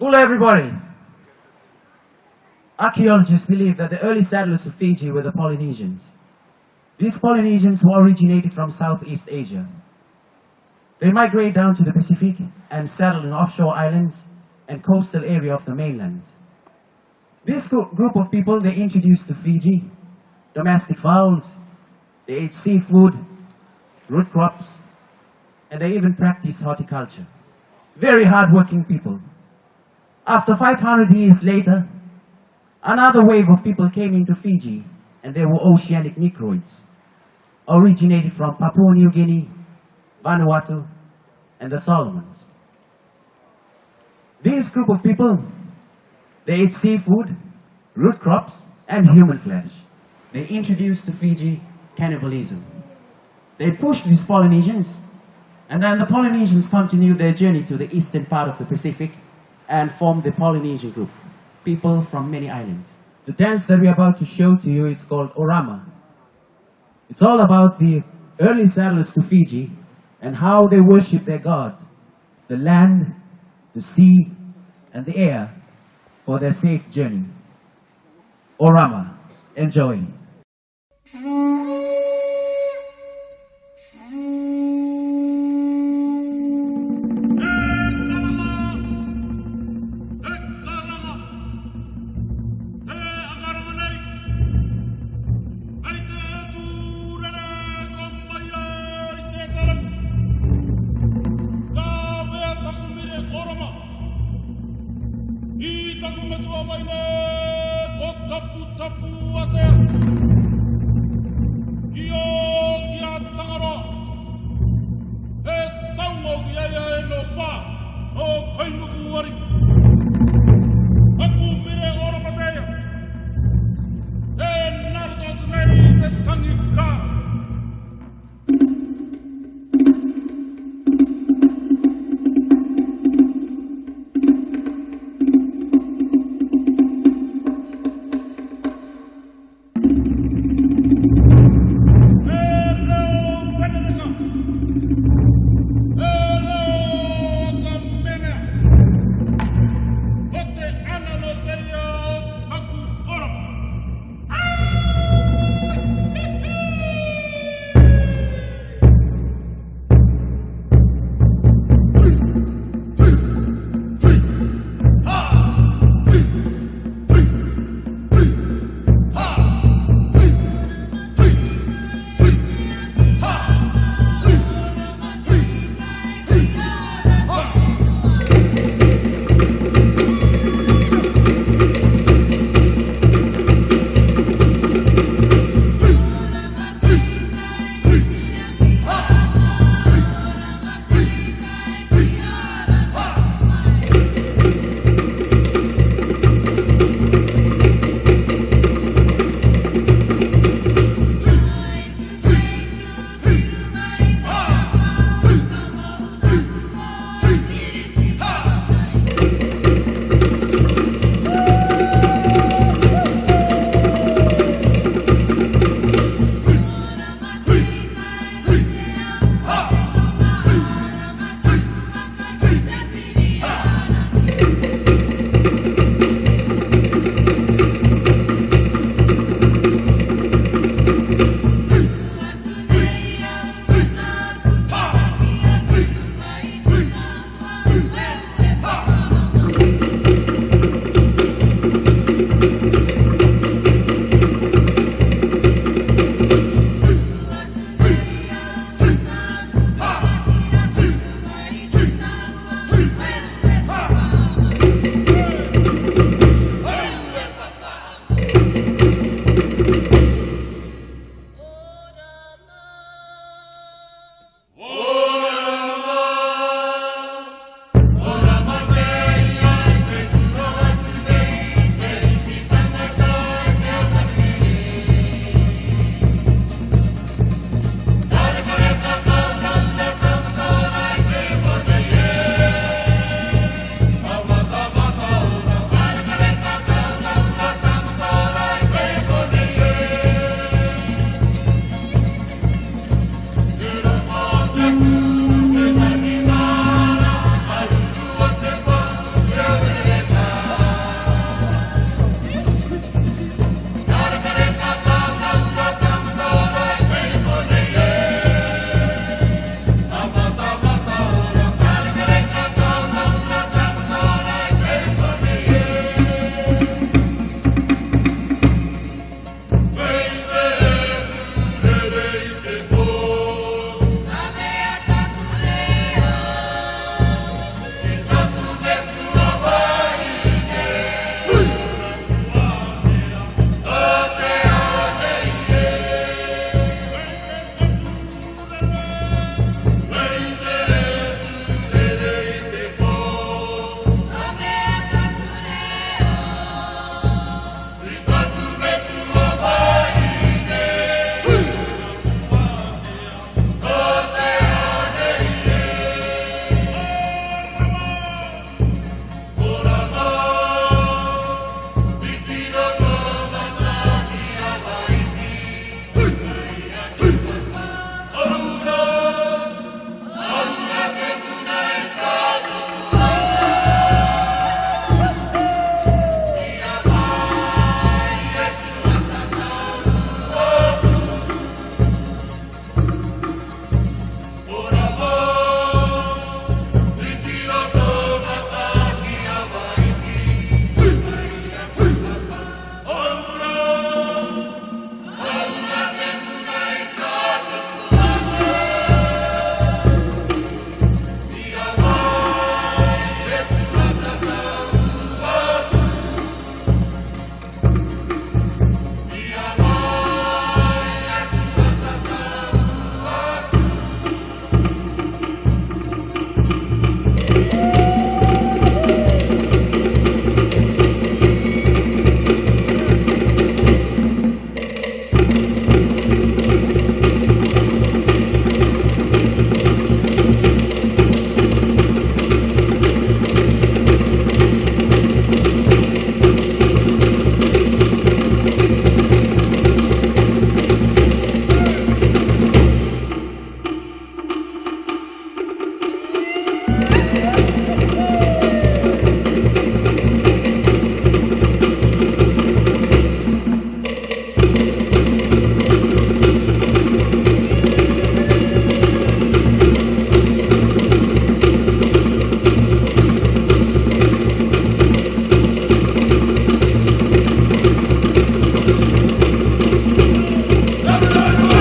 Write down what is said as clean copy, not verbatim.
Hello everybody. Archaeologists believe that the early settlers of Fiji were the Polynesians. These Polynesians were originated from Southeast Asia. They migrated down to the Pacific and settled in offshore islands and coastal area of the mainland. This group of people, they introduced to Fiji domestic fowls, they ate seafood, root crops, and they even practiced horticulture. Very hard-working people. After 500 years later, another wave of people came into Fiji, and they were oceanic Negroids, originated from Papua New Guinea, Vanuatu, and the Solomons. This group of people, they ate seafood, root crops, and human flesh. They introduced to Fiji cannibalism. They pushed these Polynesians, and then the Polynesians continued their journey to the eastern part of the Pacific and formed the Polynesian group, people from many islands. The dance that we're about to show to you is called Orama. It's all about the early settlers to Fiji and how they worship their god, the land, the sea, and the air for their safe journey. Orama. Enjoy.